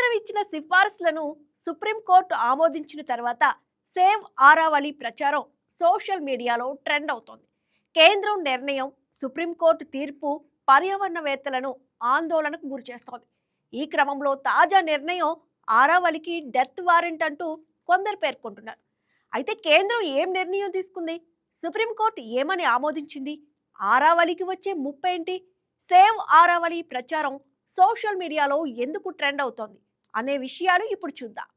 కేంద్రం ఇచ్చిన సిఫార్సులను సుప్రీంకోర్టు ఆమోదించిన తర్వాత సేవ్ ఆరావళి ప్రచారం సోషల్ మీడియాలో ట్రెండ్ అవుతోంది. కేంద్రం నిర్ణయం, సుప్రీంకోర్టు తీర్పు పర్యావరణవేత్తలను ఆందోళనకు గురిచేస్తోంది. ఈ క్రమంలో తాజా నిర్ణయం ఆరావళికి డెత్ వారెంట్ అంటూ కొందరు పేర్కొంటున్నారు. అయితే కేంద్రం ఏం నిర్ణయం తీసుకుంది? సుప్రీంకోర్టు ఏమని ఆమోదించింది? ఆరావళికి వచ్చే ముప్పేంటి? సేవ్ ఆరావళి ప్రచారం సోషల్ మీడియాలో ఎందుకు ట్రెండ్ అవుతోంది అనే విషయాలు ఇప్పుడు చూద్దాం.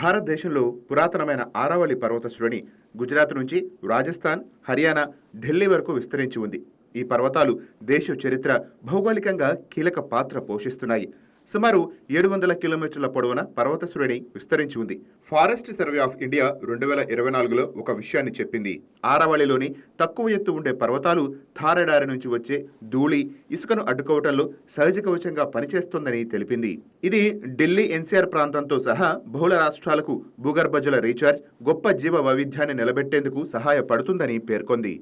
భారతదేశంలో పురాతనమైన ఆరావళి పర్వత శ్రేణి గుజరాత్ నుంచి రాజస్థాన్, హర్యానా, ఢిల్లీ వరకు విస్తరించి ఉంది. ఈ పర్వతాలు దేశ చరిత్ర, భౌగోళికంగా కీలక పాత్ర పోషిస్తున్నాయి. సుమారు 700 కిలోమీటర్ల పొడవున పర్వత శ్రేణి విస్తరించి ఉంది. ఫారెస్ట్ సర్వే ఆఫ్ ఇండియా 2024లో ఒక విషయాన్ని చెప్పింది. ఆరావళిలోని తక్కువ ఎత్తు ఉండే పర్వతాలు థారెడారి నుంచి వచ్చే ధూళి, ఇసుకను అడ్డుకోవటంలో సహజ కవచంగా పనిచేస్తోందని తెలిపింది. ఇది ఢిల్లీ ఎన్సీఆర్ ప్రాంతంతో సహా బహుళ రాష్ట్రాలకు భూగర్భజల రీఛార్జ్, గొప్ప జీవ వైవిధ్యాన్ని నిలబెట్టేందుకు సహాయపడుతుందని పేర్కొంది.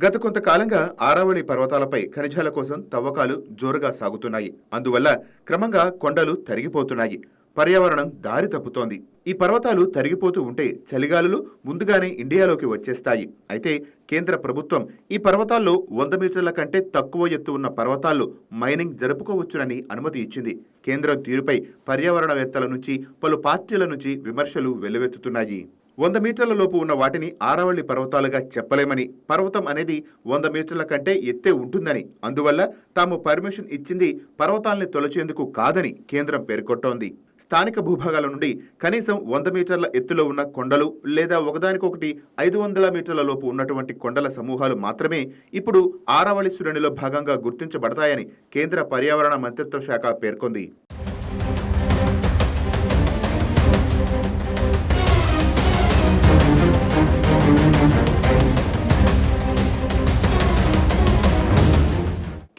గత కొంతకాలంగా ఆరావళి పర్వతాలపై ఖనిజాల కోసం తవ్వకాలు జోరుగా సాగుతున్నాయి. అందువల్ల క్రమంగా కొండలు తరిగిపోతున్నాయి, పర్యావరణం దారి తప్పుతోంది. ఈ పర్వతాలు తరిగిపోతూ ఉంటే చలిగాలులు ముందుగానే ఇండియాలోకి వచ్చేస్తాయి. అయితే కేంద్ర ప్రభుత్వం ఈ పర్వతాల్లో 100 మీటర్ల కంటే తక్కువ ఎత్తు ఉన్న పర్వతాల్లో మైనింగ్ జరుపుకోవచ్చునని అనుమతి ఇచ్చింది. కేంద్రం తీరుపై పర్యావరణవేత్తల నుంచి, పలు పార్టీల నుంచి విమర్శలు వెల్లువెత్తుతున్నాయి. 100 మీటర్ల లోపు ఉన్న వాటిని ఆరావళి పర్వతాలుగా చెప్పలేమని, పర్వతం అనేది 100 మీటర్ల కంటే ఎత్తే ఉంటుందని, అందువల్ల తాము పర్మిషన్ ఇచ్చింది పర్వతాల్ని తొలచేందుకు కాదని కేంద్రం పేర్కొంటోంది. స్థానిక భూభాగాల నుండి కనీసం 100 మీటర్ల ఎత్తులో ఉన్న కొండలు లేదా ఒకదానికొకటి 500 మీటర్ల లోపు ఉన్నటువంటి కొండల సమూహాలు మాత్రమే ఇప్పుడు ఆరావళి శ్రేణిలో భాగంగా గుర్తించబడతాయని కేంద్ర పర్యావరణ మంత్రిత్వ శాఖ పేర్కొంది.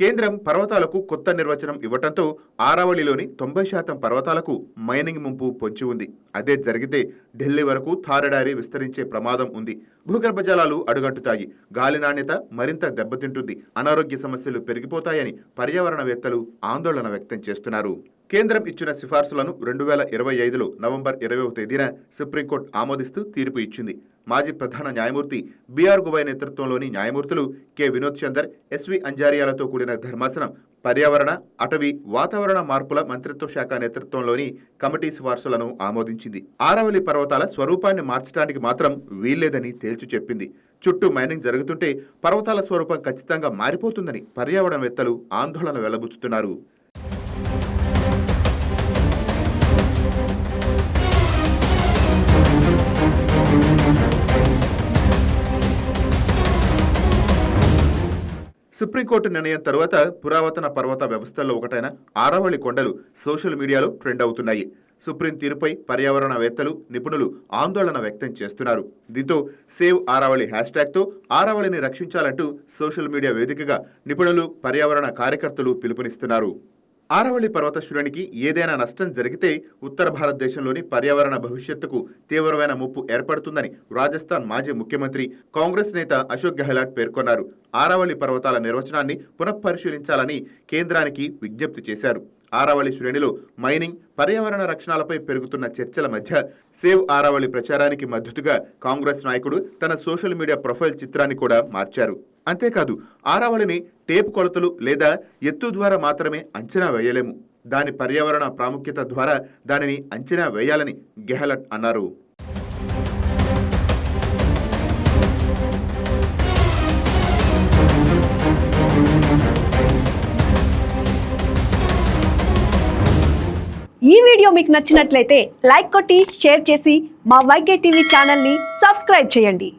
కేంద్రం పర్వతాలకు కొత్త నిర్వచనం ఇవ్వటంతో ఆరావళిలోని 90% పర్వతాలకు మైనింగ్ ముంపు పొంచి ఉంది. అదే జరిగితే ఢిల్లీ వరకు థారెడారి విస్తరించే ప్రమాదం ఉంది. భూగర్భ జలాలు అడుగంటుతాయి, గాలి నాణ్యత మరింత దెబ్బతింటుంది, అనారోగ్య సమస్యలు పెరిగిపోతాయని పర్యావరణవేత్తలు ఆందోళన వ్యక్తం చేస్తున్నారు. కేంద్రం ఇచ్చిన సిఫార్సులను 2025లో నవంబర్ 20వ తేదీన సుప్రీంకోర్టు ఆమోదిస్తూ తీర్పు ఇచ్చింది. మాజీ ప్రధాన న్యాయమూర్తి బిఆర్ గవాయ్ నేతృత్వంలోని న్యాయమూర్తులు కె వినోద్ చందర్, ఎస్వి అంజారియాలతో కూడిన ధర్మాసనం పర్యావరణ, అటవీ, వాతావరణ మార్పుల మంత్రిత్వ శాఖ నేతృత్వంలోని కమిటీ సిఫార్సులను ఆమోదించింది. ఆరావళి పర్వతాల స్వరూపాన్ని మార్చడానికి మాత్రం వీల్లేదని తేల్చి చెప్పింది. చుట్టూ మైనింగ్ జరుగుతుంటే పర్వతాల స్వరూపం ఖచ్చితంగా మారిపోతుందని పర్యావరణవేత్తలు ఆందోళన వెల్లబుచ్చుతున్నారు. సుప్రీంకోర్టు నిర్ణయం తరువాత పురాతన పర్వత వ్యవస్థల్లో ఒకటైన ఆరావళి కొండలు సోషల్ మీడియాలో ట్రెండ్ అవుతున్నాయి. సుప్రీం తీరుపై పర్యావరణవేత్తలు, నిపుణులు ఆందోళన వ్యక్తం చేస్తున్నారు. దీంతో సేవ్ ఆరావళి హ్యాష్ట్యాగ్తో ఆరావళిని రక్షించాలంటూ సోషల్ మీడియా వేదికగా నిపుణులు, పర్యావరణ కార్యకర్తలు పిలుపునిస్తున్నారు. ఆరావళి పర్వత శ్రేణికి ఏదైనా నష్టం జరిగితే ఉత్తర భారతదేశంలోని పర్యావరణ భవిష్యత్తుకు తీవ్రమైన ముప్పు ఏర్పడుతుందని రాజస్థాన్ మాజీ ముఖ్యమంత్రి, కాంగ్రెస్ నేత అశోక్ గెహ్లాట్ పేర్కొన్నారు. ఆరావళి పర్వతాల నిర్వచనాన్ని పునఃపరిశీలించాలని కేంద్రానికి విజ్ఞప్తి చేశారు. ఆరావళి శ్రేణిలో మైనింగ్, పర్యావరణ రక్షణలపై పెరుగుతున్న చర్చల మధ్య సేవ్ ఆరావళి ప్రచారానికి మద్దతుగా కాంగ్రెస్ నాయకుడు తన సోషల్ మీడియా ప్రొఫైల్ చిత్రాన్ని కూడా మార్చారు. అంతేకాదు, ఆరావళిని టేపు కొలతలు లేదా ఎత్తు ద్వారా మాత్రమే అంచనా వేయలేము, దాని పర్యావరణ ప్రాముఖ్యత ద్వారా దానిని అంచనా వేయాలని గెహ్లాట్ అన్నారు. ఈ వీడియో మీకు నచ్చినట్లయితే లైక్ కొట్టి షేర్ చేసి మా వైకే టీవీ ఛానల్ని సబ్స్క్రైబ్ చేయండి.